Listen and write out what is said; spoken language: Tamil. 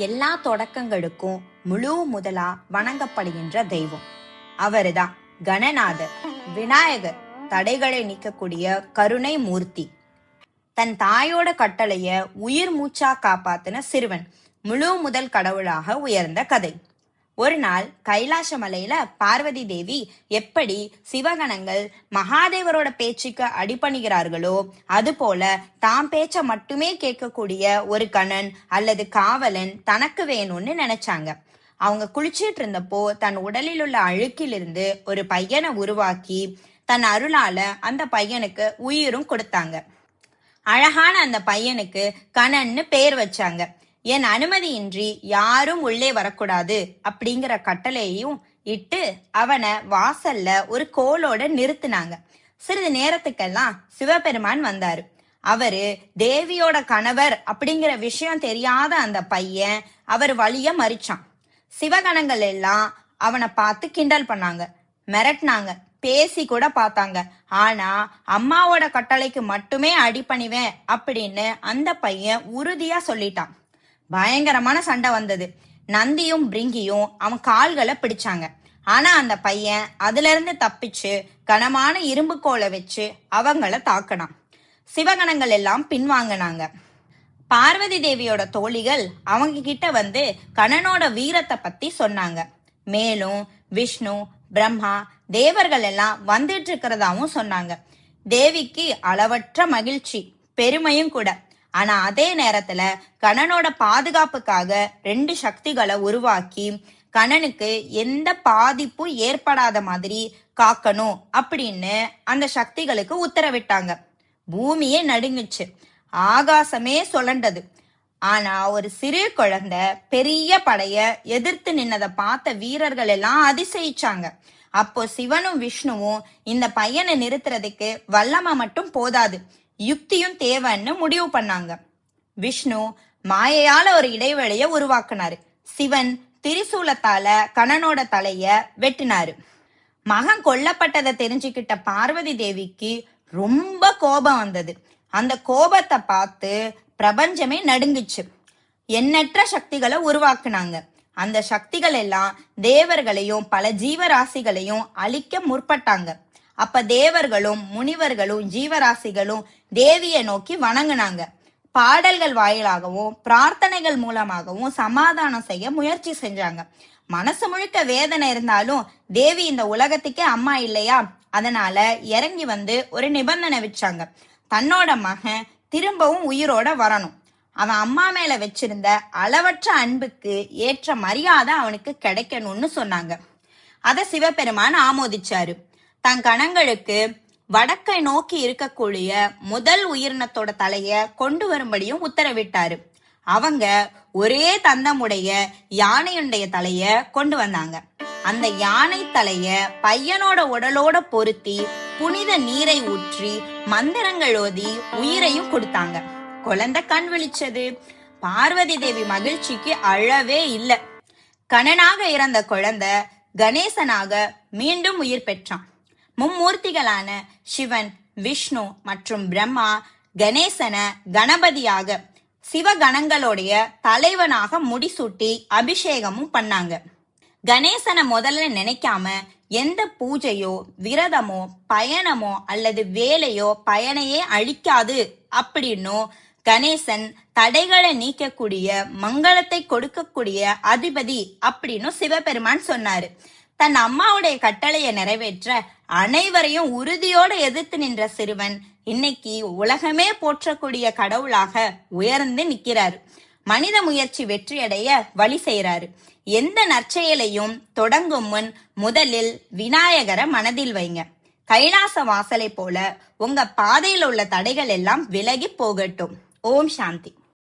எல்லா தொடக்கங்களுக்கும் முழு முதலா வணங்கப்படுகின்ற தெய்வம் அவருதான் கணநாதர். விநாயகர் தடைகளை நீக்கக்கூடிய கருணை மூர்த்தி. தன் தாயோட கட்டளைய உயிர் மூச்சா காப்பாத்தின சிறுவன் முழு முதல் கடவுளாக உயர்ந்த கதை. ஒரு நாள் கைலாச மலையில பார்வதி தேவி எப்படி சிவகணங்கள் மகாதேவரோட பேச்சுக்கு அடிபணிகிறார்களோ அது போல தாம் பேச்ச மட்டுமே கேட்கக்கூடிய ஒரு கணன் அல்லது காவலன் தனக்கு வேணும்னு நினைச்சாங்க. அவங்க குளிச்சிட்டு இருந்தப்போ தன் உடலில் உள்ள அழுக்கிலிருந்து ஒரு பையனை உருவாக்கி தன் அருளால அந்த பையனுக்கு உயிரும் கொடுத்தாங்க. அழகான அந்த பையனுக்கு கணன்னு பேர் வச்சாங்க. என் அனுமதியின்றி யாரும் உள்ளே வரக்கூடாது அப்படிங்கிற கட்டளையையும் இட்டு அவனை வாசல்ல ஒரு கோலோட நிறுத்தினாங்க. சிறிது நேரத்துக்கெல்லாம் சிவபெருமான் வந்தாரு. அவரு தேவியோட கணவர் அப்படிங்கிற விஷயம் தெரியாத அந்த பையன் அவர் வழிய மறிச்சான். சிவகணங்கள் எல்லாம் அவனை பார்த்து கிண்டல் பண்ணாங்க, மிரட்டினாங்க, பேசி கூட பார்த்தாங்க. ஆனா அம்மாவோட கட்டளைக்கு மட்டுமே அடிபணிவேன் அப்படின்னு அந்த பையன் உறுதியா சொல்லிட்டான். பயங்கரமான சண்டை வந்தது. நந்தியும் பிரிங்கியும் அவன் கால்களை பிடிச்சாங்க. ஆனா அந்த பையன் அதுல இருந்து தப்பிச்சு கனமான இரும்பு கோலை வச்சு அவங்கள தாக்கினான். சிவகணங்கள் எல்லாம் பின்வாங்கினாங்க. பார்வதி தேவியோட தோழிகள் அவங்க கிட்ட வந்து கணனோட வீரத்தை பத்தி சொன்னாங்க. மேலும் விஷ்ணு, பிரம்மா, தேவர்கள் எல்லாம் வந்துட்டு இருக்கிறதாவும் சொன்னாங்க. தேவிக்கு அளவற்ற மகிழ்ச்சி, பெருமையும் கூட. ஆனா அதே நேரத்துல கணனோட பாதுகாப்புக்காக 2 சக்திகளை உருவாக்கி கணனுக்கு எந்த பாதிப்பும் ஏற்படாத மாதிரி காக்கணும் அப்படின்னு அந்த சக்திகளுக்கு உத்தரவிட்டாங்க. பூமியே நடுங்குச்சு, ஆகாசமே சுழண்டது. ஆனா ஒரு சிறு குழந்தை பெரிய படைய எதிர்த்து நின்னதை பார்த்த வீரர்கள் எல்லாம் அதிசயிச்சாங்க. அப்போ சிவனும் விஷ்ணுவும் இந்த பையனை நிறுத்துறதுக்கு வல்லமை மட்டும் போதாது, யுக்தியும் தேவைன்னு முடிவு பண்ணாங்க. விஷ்ணு மாயையால ஒரு இடைவெளிய உருவாக்குனாரு. சிவன் திரிசூலத்தால கணனோட தலைய வெட்டினாரு. மகன் கொல்லப்பட்டதை தெரிஞ்சுக்கிட்ட பார்வதி தேவிக்கு ரொம்ப கோபம் வந்தது. அந்த கோபத்தை பார்த்து பிரபஞ்சமே நடுங்குச்சு. எண்ணற்ற சக்திகளை உருவாக்குனாங்க. அந்த சக்திகள் எல்லாம் தேவர்களையும் பல ஜீவராசிகளையும் அழிக்க முற்பட்டாங்க. அப்ப தேவர்களும் முனிவர்களும் ஜீவராசிகளும் தேவியை நோக்கி வணங்குனாங்க. பாடல்கள் வாயிலாகவும் பிரார்த்தனைகள் மூலமாகவும் சமாதானம் செய்ய முயற்சி செஞ்சாங்க. மனசு முழுக்க வேதனை இருந்தாலும் தேவி இந்த உலகத்துக்கே அம்மா இல்லையா, அதனால இறங்கி வந்து ஒரு நிபந்தனை வச்சாங்க. தன்னோட மகன் திரும்பவும் உயிரோட வரணும். அவன் அம்மா மேல வச்சிருந்த அளவற்ற அன்புக்கு ஏற்ற மரியாதை அவனுக்கு கிடைக்கணும்னு சொன்னாங்க. அத சிவபெருமான் ஆமோதிச்சாரு. தன் கணங்களுக்கு வடக்கை நோக்கி இருக்கக்கூடிய முதல் உயிரினத்தோட தலைய கொண்டு வரும்படியும் உத்தரவிட்டாரு. அவங்க ஒரே தந்தமுடைய யானையுடைய தலைய கொண்டு வந்தாங்க. அந்த யானை தலைய பையனோட உடலோட பொருத்தி புனித நீரை ஊற்றி மந்திரங்கள் ஓதி உயிரையும் கொடுத்தாங்க. குழந்தை கண் விழிச்சது. பார்வதி தேவி மகிழ்ச்சிக்கு அளவே இல்லை. கணனாக இறந்த குழந்தை கணேசனாக மீண்டும் உயிர் பெற்றான். மும்மூர்த்திகளான சிவன், விஷ்ணு மற்றும் பிரம்மா கணேசனை கணபதியாக சிவகணங்களுடைய தலைவனாக முடிசூட்டி அபிஷேகமும் பண்ணாங்க. கணேசனை முதல்ல நினைக்காம எந்த பூஜையோ விரதமோ பயணமோ அல்லது வேலையோ பயனையே அழிக்காது அப்படின்னும் கணேசன் தடைகளை நீக்கக்கூடிய மங்களத்தை கொடுக்கக்கூடிய அதிபதி அப்படின்னு சிவபெருமான் சொன்னாரு. தன் அம்மாவுடைய கட்டளையை நிறைவேற்ற அனைவரையும் உறுதியோட எதிர்த்து நின்ற சிறுவன் இன்னைக்கு உலகமே போற்றக்கூடிய கடவுளாக உயர்ந்து நிக்கிறாரு. மனித முயற்சி வெற்றியடைய வழி செய்யறாரு. எந்த நற்செயலையும் தொடங்கும் முன் முதலில் விநாயகரை மனதில் வைங்க. கைலாச வாசலை போல உங்க பாதையில் உள்ள தடைகள் எல்லாம் விலகி போகட்டும். ஓம் சாந்தி.